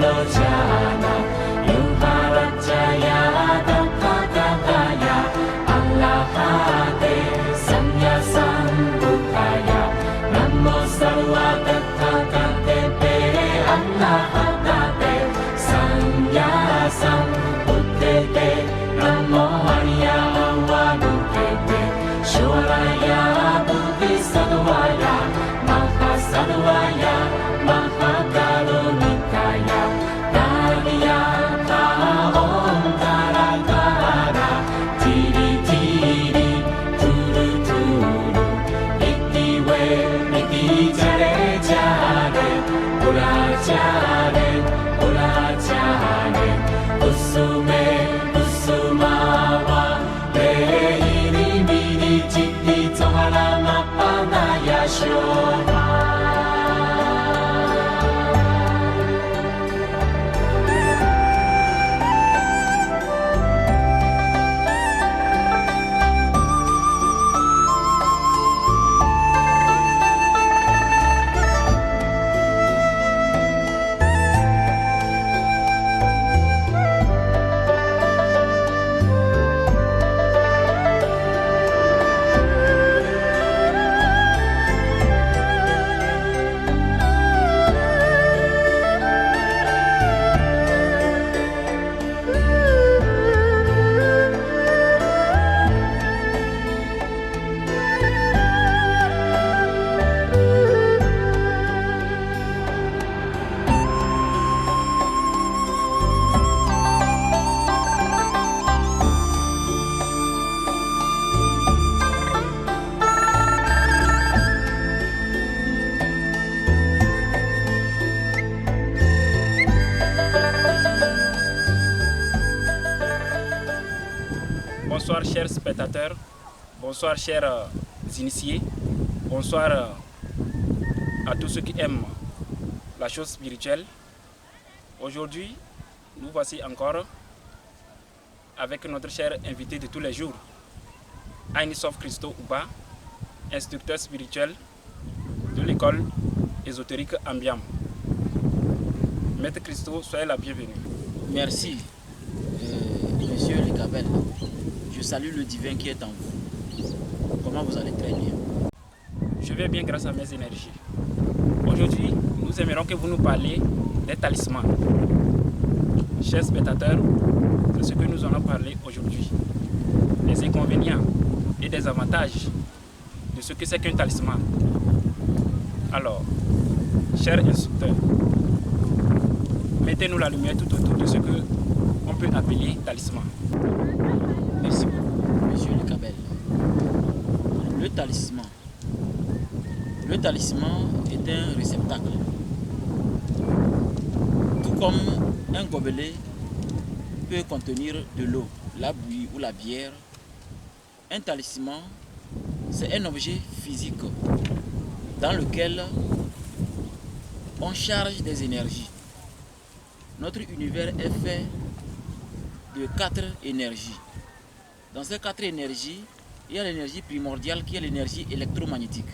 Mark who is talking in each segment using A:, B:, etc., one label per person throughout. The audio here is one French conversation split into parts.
A: Sulojana Yuharajaya Tathagaya Allahate Samya Sambuddhaya Namo Sarva Tathagate Allahatate Samya Sambuddhate Namo Arya Avanukete Shoraya Buddhisadvaya Mahasadvaya Mahakarunikaya Dhyayata Om Tarakara Tiri Tiri Turu Turu Itiwe Iti Jare Jare Purachare Purachare Usume Usumawa Leiri Miri Chiti Tohara Mapanaya Shoma.
B: Bonsoir chers spectateurs, bonsoir chers initiés, bonsoir à tous ceux qui aiment la chose spirituelle. Aujourd'hui, nous voici encore avec notre cher invité de tous les jours, Ainisof Christo Uba, instructeur spirituel de l'école ésotérique Ambiam. Maître Christo, soyez la bienvenue.
C: Merci, monsieur Lekabel. Je salue le divin qui est en vous. Comment vous allez? Très bien.
B: Je vais bien grâce à mes énergies. Aujourd'hui, nous aimerons que vous nous parliez des talismans. Chers spectateurs, c'est ce que nous allons parler aujourd'hui. Les inconvénients et des avantages de ce que c'est qu'un talisman. Alors, chers instructeurs, mettez-nous la lumière tout autour de ce que on peut appeler talisman.
C: Merci beaucoup, monsieur Lekabel. Le talisman. Le talisman est un réceptacle. Tout comme un gobelet peut contenir de l'eau, la bouillie ou la bière, un talisman, c'est un objet physique dans lequel on charge des énergies. Notre univers est fait de 4 énergies. Dans ces 4 énergies, il y a l'énergie primordiale qui est l'énergie électromagnétique.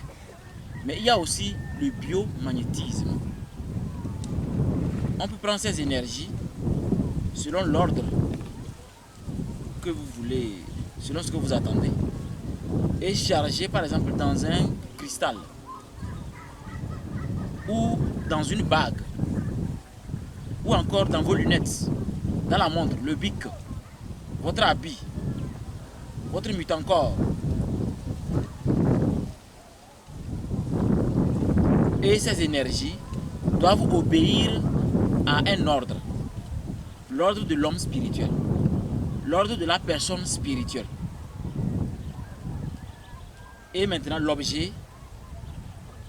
C: Mais il y a aussi le biomagnétisme. On peut prendre ces énergies selon l'ordre que vous voulez, selon ce que vous attendez, et charger par exemple dans un cristal ou dans une bague ou encore dans vos lunettes, dans la montre, le bic, votre habit, votre mutancorps. Et ces énergies doivent obéir à un ordre. L'ordre de l'homme spirituel. L'ordre de la personne spirituelle. Et maintenant, l'objet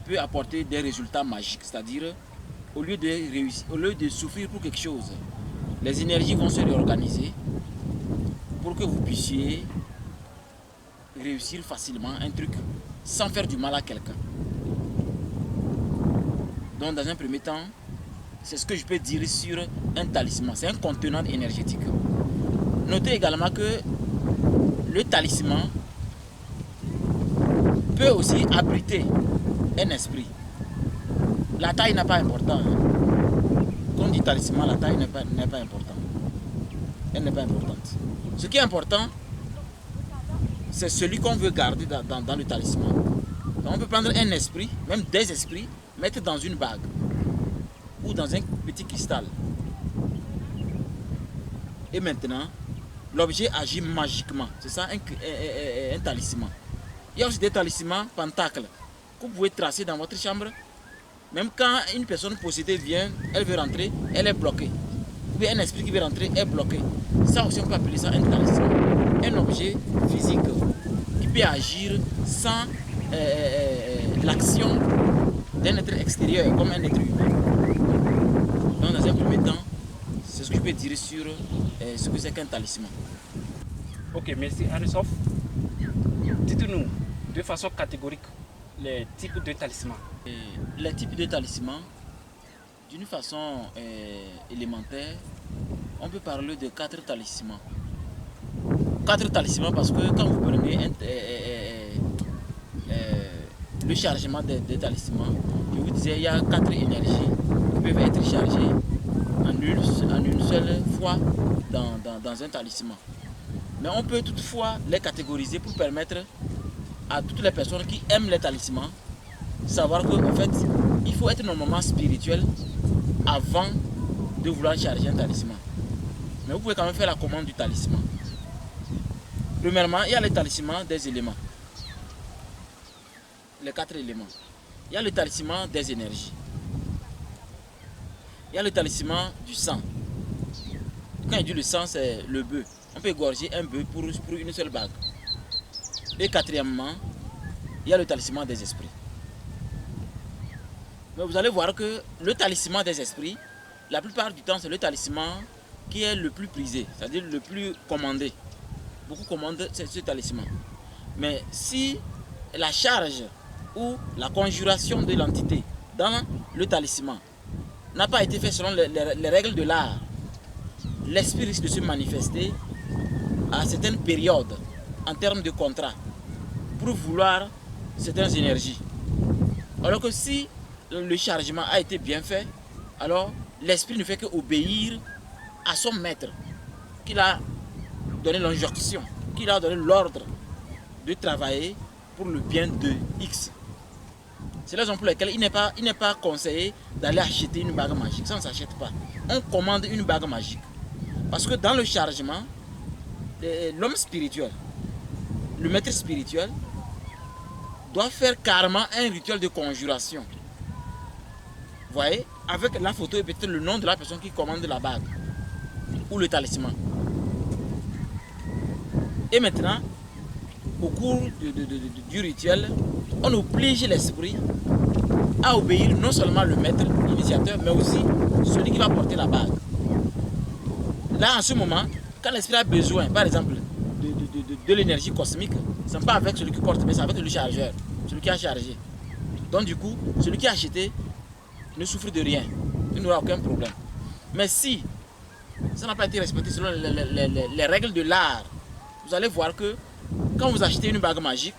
C: peut apporter des résultats magiques. C'est-à-dire, au lieu de souffrir pour quelque chose, les énergies vont se réorganiser pour que vous puissiez réussir facilement un truc sans faire du mal à quelqu'un. Donc dans un premier temps, c'est ce que je peux dire sur un talisman. C'est un contenant énergétique. Notez également que le talisman peut aussi abriter un esprit. La taille n'a pas d'importance. Comme dit talisman, la taille n'est pas importante. Elle n'est pas importante. Ce qui est important, c'est celui qu'on veut garder dans le talisman. Donc on peut prendre un esprit, même des esprits, mettre dans une bague ou dans un petit cristal. Et maintenant, l'objet agit magiquement. C'est ça un talisman. Il y a aussi des talismans pentacles que vous pouvez tracer dans votre chambre. Même quand une personne possédée vient, elle veut rentrer, elle est bloquée. Ou bien un esprit qui veut rentrer est bloqué. Ça aussi on peut appeler ça un talisman. Un objet physique qui peut agir sans l'action d'un être extérieur comme un être humain. Donc dans un premier temps, c'est ce que je peux dire sur ce que c'est qu'un talisman.
B: Ok, merci Anne-Sof. Dites-nous de façon catégorique les types de talismans.
C: Les types de talismans, d'une façon élémentaire, on peut parler de 4 talismans. 4 talismans parce que quand vous prenez le chargement des talismans, je vous disais, il y a 4 énergies qui peuvent être chargées en une seule fois dans un talisman. Mais on peut toutefois les catégoriser pour permettre à toutes les personnes qui aiment les talismans savoir qu'en fait, il faut être normalement spirituel avant de vouloir charger un talisman. Mais vous pouvez quand même faire la commande du talisman. Premièrement, il y a le talisman des éléments. Les 4 éléments. Il y a le talisman des énergies. Il y a le talisman du sang. Quand il dit le sang, c'est le bœuf. On peut égorger un bœuf pour une seule bague. Et quatrièmement, il y a le talisman des esprits. Mais vous allez voir que le talisman des esprits, la plupart du temps, c'est le talisman qui est le plus prisé, c'est-à-dire le plus commandé. Beaucoup commandent ce talisman. Mais si la charge ou la conjuration de l'entité dans le talisman n'a pas été faite selon les règles de l'art, l'esprit risque de se manifester à certaines périodes en termes de contrat pour vouloir certaines énergies. Alors que si le chargement a été bien fait, alors l'esprit ne fait qu'obéir à son maître, qu'il a donné l'injonction, qu'il a donné l'ordre de travailler pour le bien de X. C'est la raison pour laquelle il n'est pas conseillé d'aller acheter une bague magique. Ça ne s'achète pas. On commande une bague magique. Parce que dans le chargement, l'homme spirituel, le maître spirituel, doit faire carrément un rituel de conjuration. Vous voyez, avec la photo et peut-être le nom de la personne qui commande la bague ou le talisman. Et maintenant, au cours du rituel, on oblige l'esprit à obéir non seulement le maître, l'initiateur, mais aussi celui qui va porter la bague. Là, en ce moment, quand l'esprit a besoin, par exemple, de l'énergie cosmique, ce n'est pas avec celui qui porte, mais c'est avec le chargeur, celui qui a chargé. Donc du coup, celui qui a acheté ne souffre de rien, il n'aura aucun problème. Mais si ça n'a pas été respecté selon les règles de l'art, vous allez voir que quand vous achetez une bague magique,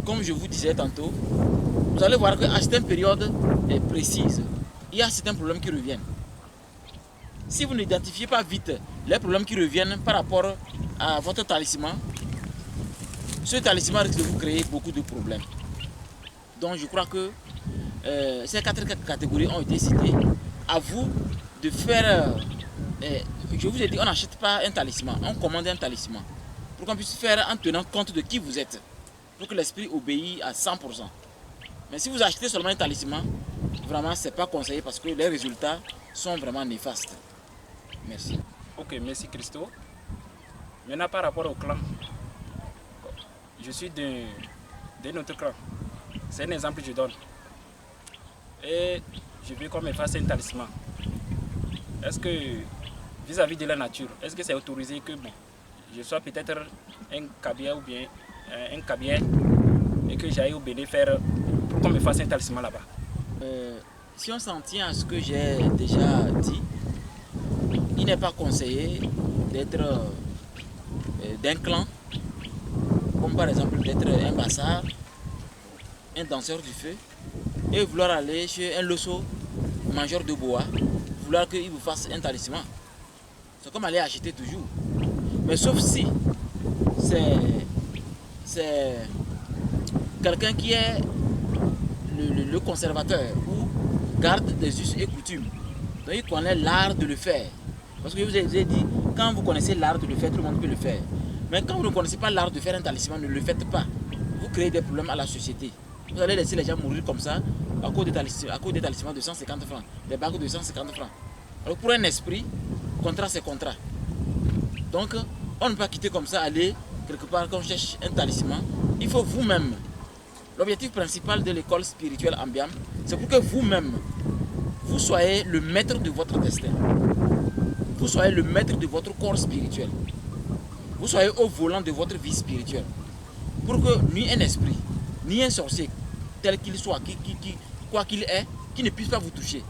C: comme je vous disais tantôt, vous allez voir qu'à certaines périodes précises, il y a certains problèmes qui reviennent. Si vous n'identifiez pas vite les problèmes qui reviennent par rapport à votre talisman, ce talisman risque de vous créer beaucoup de problèmes. Donc je crois que ces 4 catégories ont été citées. À vous de faire... je vous ai dit, on n'achète pas un talisman, on commande un talisman. Pour qu'on puisse faire en tenant compte de qui vous êtes. Pour que l'esprit obéisse à 100%. Mais si vous achetez seulement un talisman, vraiment ce n'est pas conseillé parce que les résultats sont vraiment néfastes. Merci.
B: Ok, merci Christo. Maintenant par rapport au clan, je suis d'un autre clan. C'est un exemple que je donne. Et je veux qu'on me fasse un talisman. Est-ce que, vis-à-vis de la nature, est-ce que c'est autorisé que bon, je sois peut-être un cabier ou bien un cabier et que j'aille au Bénin faire pour qu'on me fasse un talisman là-bas?
C: Si on s'en tient à ce que j'ai déjà dit, il n'est pas conseillé d'être d'un clan, comme par exemple d'être un bassard, un danseur du feu, et vouloir aller chez un loso mangeur de bois, vouloir qu'il vous fasse un talisman. C'est comme aller acheter toujours. Mais sauf si c'est quelqu'un qui est le conservateur ou garde des us et coutumes. Donc il connaît l'art de le faire. Parce que je vous ai dit, quand vous connaissez l'art de le faire, tout le monde peut le faire. Mais quand vous ne connaissez pas l'art de faire un talisman, ne le faites pas. Vous créez des problèmes à la société. Vous allez laisser les gens mourir comme ça à cause des talismans de 150 francs, des bagues de 150 francs. Alors pour un esprit, contrat c'est contrat. Donc on ne peut pas quitter comme ça, aller quelque part quand on cherche un talisman. Il faut vous-même. L'objectif principal de l'école spirituelle Ambiam, c'est pour que vous-même, vous soyez le maître de votre destin. Vous soyez le maître de votre corps spirituel. Vous soyez au volant de votre vie spirituelle. Pour que ni un esprit, ni un sorcier, tel qu'il soit, quoi qu'il est, qui ne puisse pas vous toucher.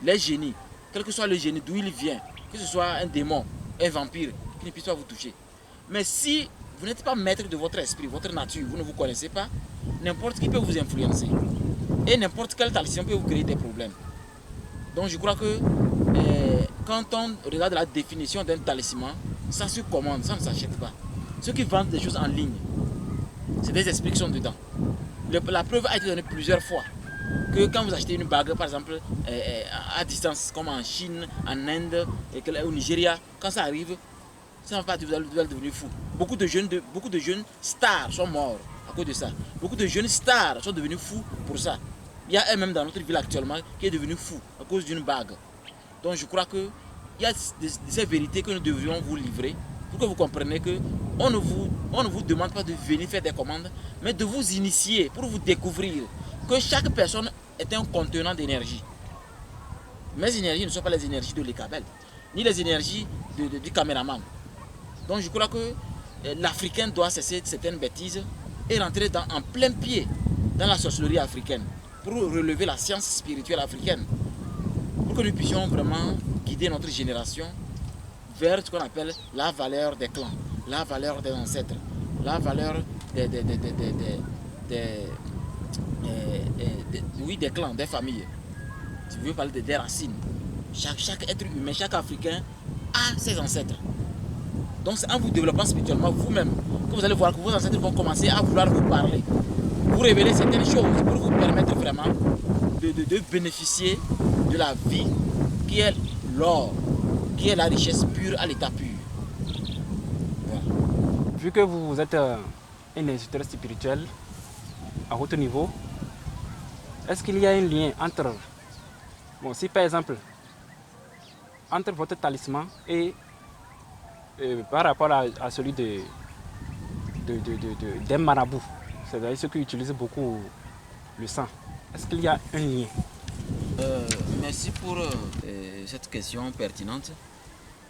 C: Les génies, quel que soit le génie, d'où il vient, que ce soit un démon, un vampire, qui ne puisse pas vous toucher. Mais si vous n'êtes pas maître de votre esprit, votre nature, vous ne vous connaissez pas, n'importe qui peut vous influencer. Et n'importe quel talisman peut vous créer des problèmes. Donc je crois que quand on regarde la définition d'un talisman, ça se commande, ça ne s'achète pas. Ceux qui vendent des choses en ligne, c'est des esprits qui sont dedans. La preuve a été donnée plusieurs fois. Que quand vous achetez une bague, par exemple, à distance, comme en Chine, en Inde, au Nigeria, quand ça arrive, ça va pas, vous allez devenir fou. Beaucoup de jeunes stars sont morts à cause de ça. Beaucoup de jeunes stars sont devenus fous pour ça. Il y a un même dans notre ville actuellement qui est devenu fou à cause d'une bague. Donc je crois qu'il y a ces vérités que nous devrions vous livrer pour que vous compreniez qu'on ne vous demande pas de venir faire des commandes, mais de vous initier pour vous découvrir que chaque personne est un contenant d'énergie. Mes énergies ne sont pas les énergies de l'Ekabel, ni les énergies du caméraman. Donc je crois que l'Africain doit cesser certaines bêtises et rentrer en plein pied dans la sorcellerie africaine pour relever la science spirituelle africaine, pour que nous puissions vraiment guider notre génération vers ce qu'on appelle la valeur des clans, la valeur des ancêtres, la valeur des clans, des familles. Si vous voulez parler des racines, chaque être humain, chaque Africain a ses ancêtres. Donc c'est en vous développant spirituellement vous-même que vous allez voir que vos ancêtres vont commencer à vouloir vous parler, vous révéler certaines choses pour vous permettre vraiment de bénéficier de la vie qui est l'or, qui est la richesse pure à l'état pur. Voilà.
B: Vu que vous êtes un instituteur spirituel à haut niveau, est-ce qu'il y a un lien entre, si par exemple, entre votre talisman et par rapport à celui d'un marabout, c'est-à-dire ceux qui utilisent beaucoup le sang, est-ce qu'il y a un lien?
C: Merci pour cette question pertinente.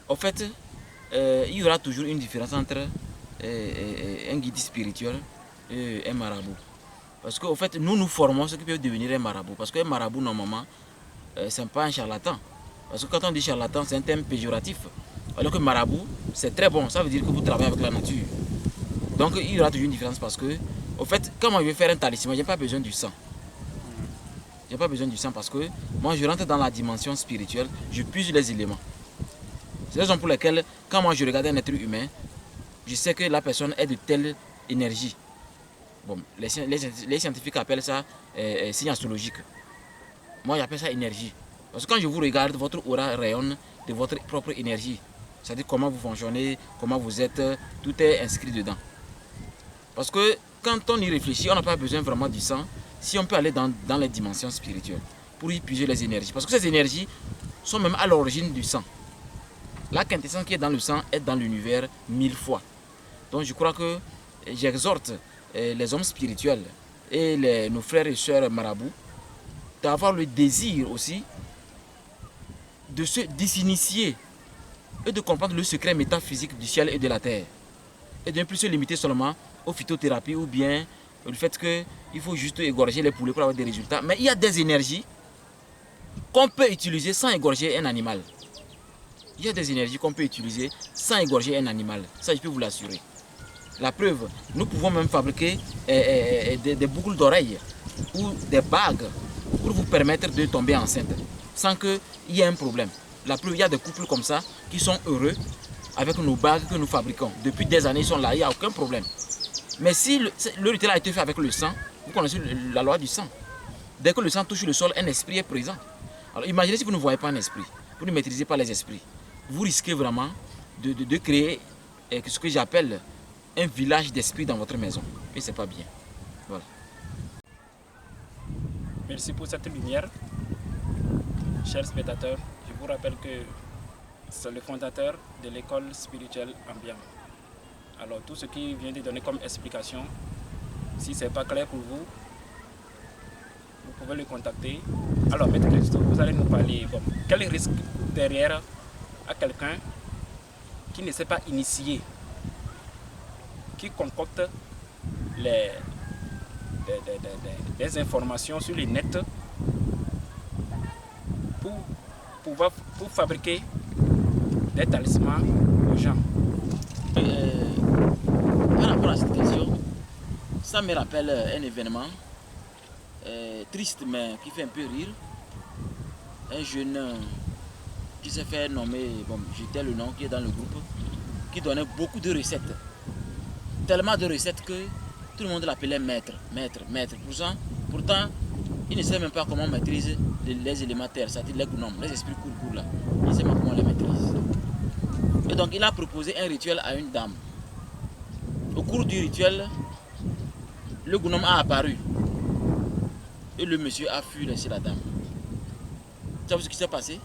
C: En fait, il y aura toujours une différence entre un guide spirituel et un marabout. Parce qu'en fait, nous formons ceux qui peuvent devenir un marabout. Parce qu'un marabout, normalement, ce n'est pas un charlatan. Parce que quand on dit charlatan, c'est un terme péjoratif. Alors que marabout, c'est très bon. Ça veut dire que vous travaillez avec la nature. Donc, il y aura toujours une différence parce que, en fait, quand moi je vais faire un talisman, je n'ai pas besoin du sang. Je n'ai pas besoin du sang parce que moi, je rentre dans la dimension spirituelle, je puise les éléments. C'est la raison pour laquelle, quand moi je regarde un être humain, je sais que la personne est de telle énergie. Bon, les scientifiques appellent ça signe astrologique. Moi, j'appelle ça énergie. Parce que quand je vous regarde, votre aura rayonne de votre propre énergie. C'est-à-dire comment vous fonctionnez, comment vous êtes, tout est inscrit dedans. Parce que quand on y réfléchit, on n'a pas besoin vraiment du sang, si on peut aller dans les dimensions spirituelles pour y puiser les énergies. Parce que ces énergies sont même à l'origine du sang. La quintessence qui est dans le sang est dans l'univers 1000 fois. Donc je crois que j'exhorte les hommes spirituels et nos frères et sœurs marabouts d'avoir le désir aussi de s'initier et de comprendre le secret métaphysique du ciel et de la terre. Et de ne plus se limiter seulement aux phytothérapies ou bien le fait qu'il faut juste égorger les poulets pour avoir des résultats. Mais il y a des énergies qu'on peut utiliser sans égorger un animal. Il y a des énergies qu'on peut utiliser sans égorger un animal. Ça, je peux vous l'assurer. La preuve, nous pouvons même fabriquer des boucles d'oreilles ou des bagues pour vous permettre de tomber enceinte. sans qu'il y ait un problème. La preuve, il y a des couples comme ça qui sont heureux avec nos bagues que nous fabriquons. Depuis des années, ils sont là, il n'y a aucun problème. Mais si le rituel a été fait avec le sang, vous connaissez la loi du sang. Dès que le sang touche le sol, un esprit est présent. Alors imaginez si vous ne voyez pas un esprit, vous ne maîtrisez pas les esprits. Vous risquez vraiment de créer ce que j'appelle un village d'esprit dans votre maison. Et ce n'est pas bien. Voilà.
B: Merci pour cette lumière. Chers spectateurs, je vous rappelle que c'est le fondateur de l'école spirituelle Ambiam. Alors tout ce qu'il vient de donner comme explication, si ce n'est pas clair pour vous, vous pouvez le contacter. Alors Maître Christo, vous allez nous parler, bon, quel est le risque derrière à quelqu'un qui ne s'est pas initié, qui concocte des informations sur le net pour fabriquer des talismans aux gens.
C: Par rapport à cette question, ça me rappelle un événement triste mais qui fait un peu rire. Un jeune qui s'est fait nommer, bon, j'étais le nom qui est dans le groupe, qui donnait beaucoup de recettes. Tellement de recettes que tout le monde l'appelait maître. Pourtant, il ne sait même pas comment maîtriser les élémentaires, c'est-à-dire les gnomes, les esprits courts là. Il ne sait pas comment les maîtrise. Et donc il a proposé un rituel à une dame. Au cours du rituel, le gnome a apparu. Et le monsieur a fui laisser la dame. Vous savez ce qui s'est passé?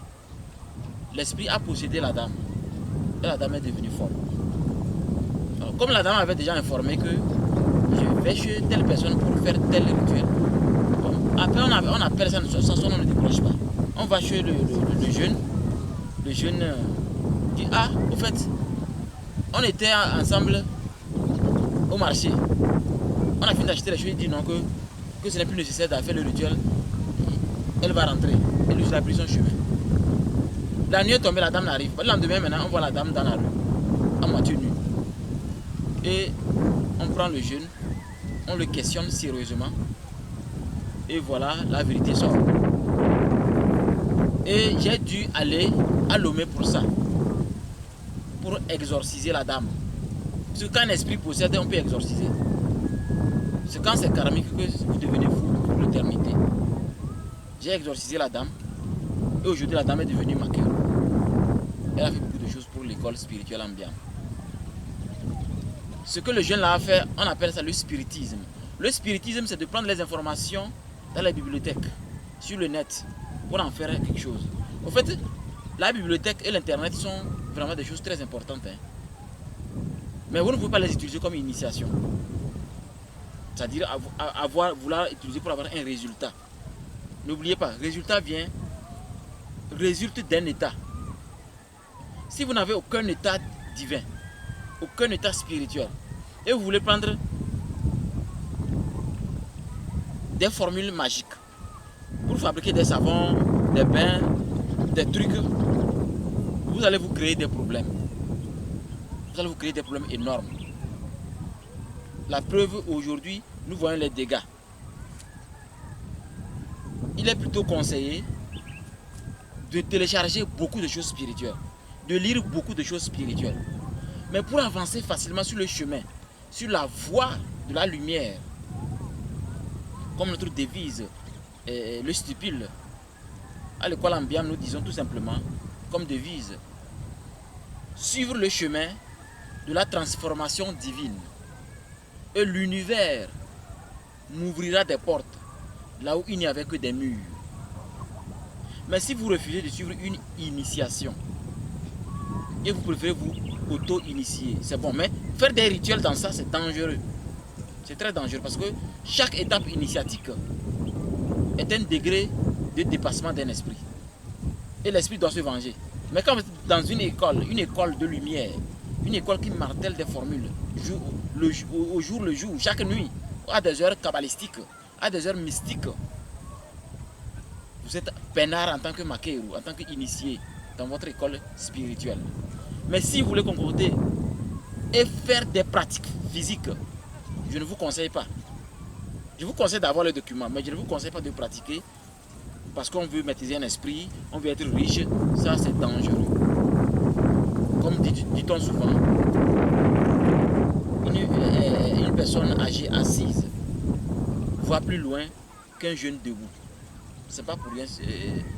C: L'esprit a possédé la dame. Et la dame est devenue folle. Alors, comme la dame avait déjà informé que je vais chez telle personne pour faire tel rituel. Bon, après on appelle ça, sans son nom ne décroche pas. On va chez le jeune. Le jeune dit, ah, au fait, on était ensemble au marché. On a fini d'acheter les choses, il dit non, que ce n'est plus nécessaire de faire le rituel. Elle va rentrer. Et lui, il a pris son chemin. La nuit est tombée, la dame n'arrive pas. Le lendemain, maintenant, on voit la dame dans la rue, à moitié nue. Et on prend le jeune, on le questionne sérieusement. Et voilà, la vérité sort. Et j'ai dû aller à Lomé pour ça. Pour exorciser la dame. Parce que quand un esprit possède, on peut exorciser. C'est quand c'est karmique que vous devenez fou pour l'éternité. J'ai exorcisé la dame. Et aujourd'hui, la dame est devenue maquilleuse. Elle a fait beaucoup de choses pour l'école spirituelle Ambiam. Ce que le jeune là a fait, on appelle ça le spiritisme. Le spiritisme, c'est de prendre les informations dans la bibliothèque, sur le net, pour en faire quelque chose. En fait, la bibliothèque et l'internet sont vraiment des choses très importantes. Hein. Mais vous ne pouvez pas les utiliser comme initiation. C'est-à-dire vouloir utiliser pour avoir un résultat. N'oubliez pas, résultat résulte d'un état. Si vous n'avez aucun état divin, aucun état spirituel, et vous voulez prendre des formules magiques pour fabriquer des savons, des bains, des trucs, vous allez vous créer des problèmes. Vous allez vous créer des problèmes énormes. La preuve, aujourd'hui, nous voyons les dégâts. Il est plutôt conseillé de télécharger beaucoup de choses spirituelles, de lire beaucoup de choses spirituelles. Mais pour avancer facilement sur le chemin, sur la voie de la lumière, comme notre devise, le stipule, à l'école Ambiam, nous disons tout simplement, comme devise, suivre le chemin de la transformation divine. Et l'univers m'ouvrira des portes là où il n'y avait que des murs. Mais si vous refusez de suivre une initiation et vous préférez vous auto-initier, c'est bon. Mais faire des rituels dans ça, c'est dangereux. C'est très dangereux parce que chaque étape initiatique est un degré de dépassement d'un esprit. Et l'esprit doit se venger. Mais quand vous êtes dans une école de lumière, une école qui martèle des formules, au jour le jour, chaque nuit, à des heures kabbalistiques, à des heures mystiques, vous êtes peinard en tant que maqueru, en tant qu'initié dans votre école spirituelle. Mais si vous voulez concocter et faire des pratiques physiques, je ne vous conseille pas. Je vous conseille d'avoir le document, mais je ne vous conseille pas de pratiquer parce qu'on veut maîtriser un esprit, on veut être riche, ça c'est dangereux. Comme dit-on souvent, une personne âgée assise voit plus loin qu'un jeune debout. C'est pas pour rien,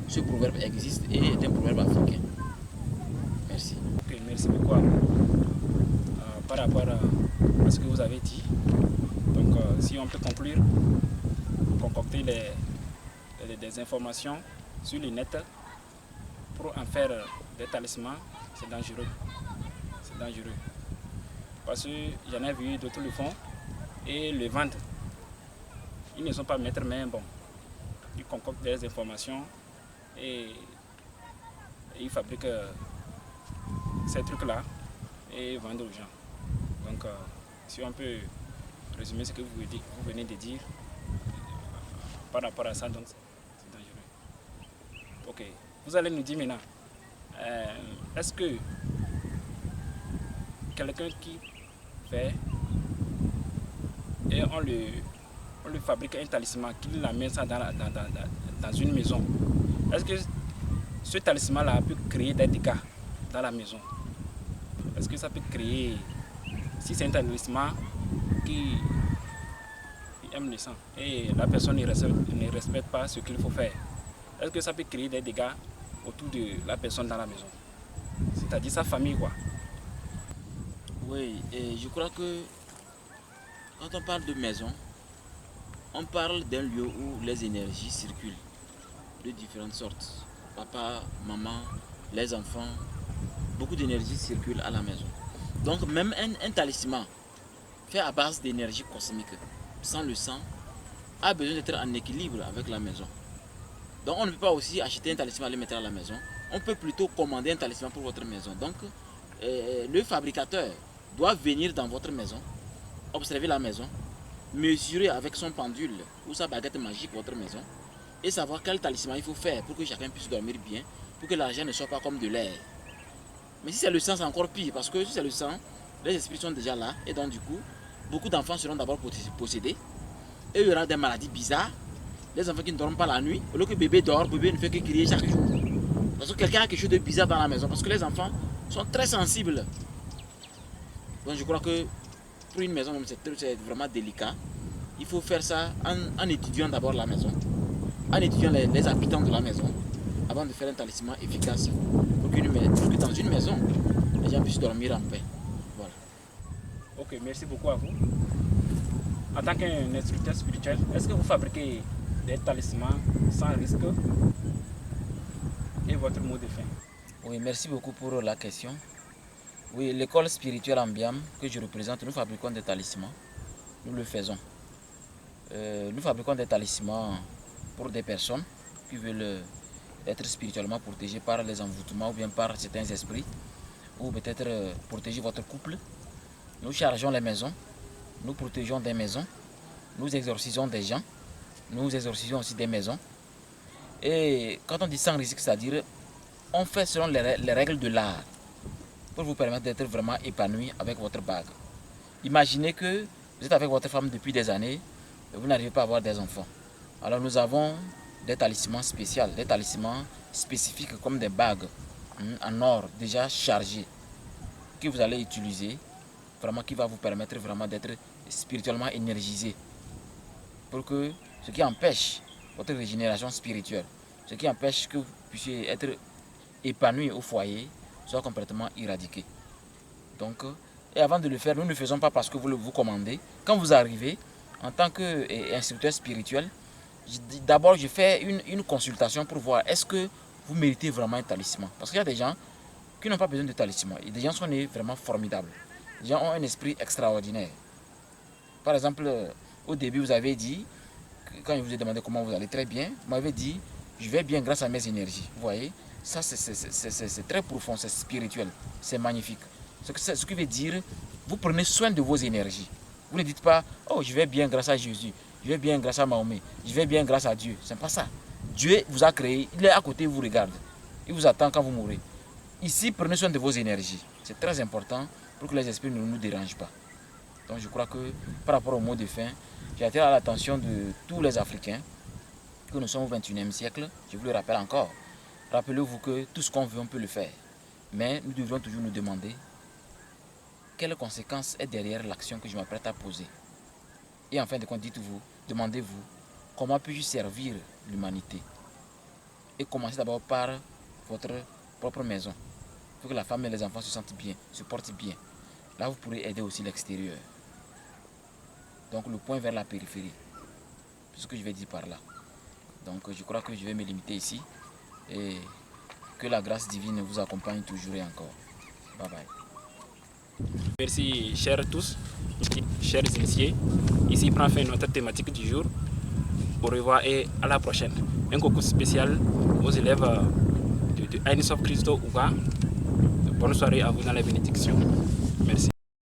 C: ce proverbe existe et est un proverbe africain. Merci.
B: Ok, merci beaucoup. Par rapport à ce que vous avez dit, donc si on peut conclure, concocter des informations sur le net pour en faire des talismans, c'est dangereux. C'est dangereux. Parce que j'en ai vu d'autres le font et le vendent. Ils ne sont pas maîtres, mais bon, ils concoctent des informations et ils fabriquent ces trucs-là et vendent aux gens. Donc, si on peut résumer ce que vous venez de dire par rapport à ça, donc c'est dangereux. Ok, vous allez nous dire maintenant, est-ce que quelqu'un qui fait et on le fabrique un talisman, qu'il amène ça dans une maison, est-ce que ce talisman-là peut créer des dégâts dans la maison? Est-ce que ça peut créer, si c'est un talisman qui aime le sang et la personne ne respecte pas ce qu'il faut faire, est-ce que ça peut créer des dégâts autour de la personne dans la maison? C'est-à-dire sa famille, quoi.
C: Oui, et je crois que quand on parle de maison, on parle d'un lieu où les énergies circulent de différentes sortes. Papa, maman, les enfants, beaucoup d'énergie circule à la maison. Donc même un talisman fait à base d'énergie cosmique, sans le sang, a besoin d'être en équilibre avec la maison. Donc on ne peut pas aussi acheter un talisman et le mettre à la maison. On peut plutôt commander un talisman pour votre maison. Donc le fabricateur doit venir dans votre maison, observer la maison, mesurer avec son pendule ou sa baguette magique votre maison et savoir quel talisman il faut faire pour que chacun puisse dormir bien, pour que l'argent ne soit pas comme de l'air. Mais si c'est le sang, c'est encore pire, parce que si c'est le sang, les esprits sont déjà là et donc du coup, beaucoup d'enfants seront d'abord possédés et il y aura des maladies bizarres. Les enfants qui ne dorment pas la nuit, au lieu que bébé dort, bébé ne fait que crier chaque jour. Parce que quelqu'un a quelque chose de bizarre dans la maison, parce que les enfants sont très sensibles. Donc je crois que pour une maison, c'est vraiment délicat. Il faut faire ça en étudiant d'abord la maison, en étudiant les habitants de la maison, avant de faire un talisman efficace pour que dans une maison, les gens puissent dormir en paix. Voilà.
B: Ok, merci beaucoup à vous. En tant qu'un instructeur spirituel, est-ce que vous fabriquez des talismans sans risque? Et votre mot de fin?
C: Oui, merci beaucoup pour la question. Oui, l'école spirituelle Ambiam que je représente, nous fabriquons des talismans. Nous le faisons. Nous fabriquons des talismans pour des personnes qui veulent être spirituellement protégées par les envoûtements ou bien par certains esprits, ou peut-être protéger votre couple. Nous chargeons les maisons, nous protégeons des maisons, nous exorcisons des gens, nous exorcisons aussi des maisons. Et quand on dit sans risque, c'est-à-dire on fait selon les règles de l'art pour vous permettre d'être vraiment épanoui avec votre bague. Imaginez que vous êtes avec votre femme depuis des années et vous n'arrivez pas à avoir des enfants. Alors nous avons des talismans spéciaux, des talismans spécifiques comme des bagues en or déjà chargées que vous allez utiliser, vraiment qui va vous permettre vraiment d'être spirituellement énergisé pour que ce qui empêche votre régénération spirituelle, ce qui empêche que vous puissiez être épanoui au foyer, soit complètement éradiqué. Donc, et avant de le faire, nous ne le faisons pas parce que vous commandez. Quand vous arrivez, en tant qu'instructeur spirituel, d'abord je fais une consultation pour voir est-ce que vous méritez vraiment un talisman. Parce qu'il y a des gens qui n'ont pas besoin de talisman. Et des gens sont nés vraiment formidables. Les gens ont un esprit extraordinaire. Par exemple, au début, vous avez dit, quand je vous ai demandé comment vous allez très bien, vous m'avez dit, je vais bien grâce à mes énergies. Vous voyez, ça c'est très profond, c'est spirituel, c'est magnifique. Ce qui veut dire, vous prenez soin de vos énergies. Vous ne dites pas, oh je vais bien grâce à Jésus, je vais bien grâce à Mahomet, je vais bien grâce à Dieu. C'est pas ça. Dieu vous a créé, il est à côté, il vous regarde. Il vous attend quand vous mourrez. Ici, prenez soin de vos énergies. C'est très important pour que les esprits ne nous dérangent pas. Donc je crois que par rapport au mot de fin, j'ai attiré l'attention de tous les Africains que nous sommes au XXIe siècle, je vous le rappelle encore. Rappelez-vous que tout ce qu'on veut, on peut le faire. Mais nous devons toujours nous demander quelle conséquence est derrière l'action que je m'apprête à poser. Et en fin de compte, dites-vous, demandez-vous, comment puis-je servir l'humanité? Et commencez d'abord par votre propre maison. Il faut que la femme et les enfants se sentent bien, se portent bien. Là, vous pourrez aider aussi l'extérieur. Donc le point vers la périphérie. C'est ce que je vais dire par là. Donc je crois que je vais me limiter ici. Et que la grâce divine vous accompagne toujours et encore. Bye bye.
B: Merci chers tous, chers initiés. Ici prend fin notre thématique du jour. Au revoir et à la prochaine. Un coucou spécial aux élèves de Highness of Christo Ouga. Bonne soirée à vous dans la bénédiction. Merci.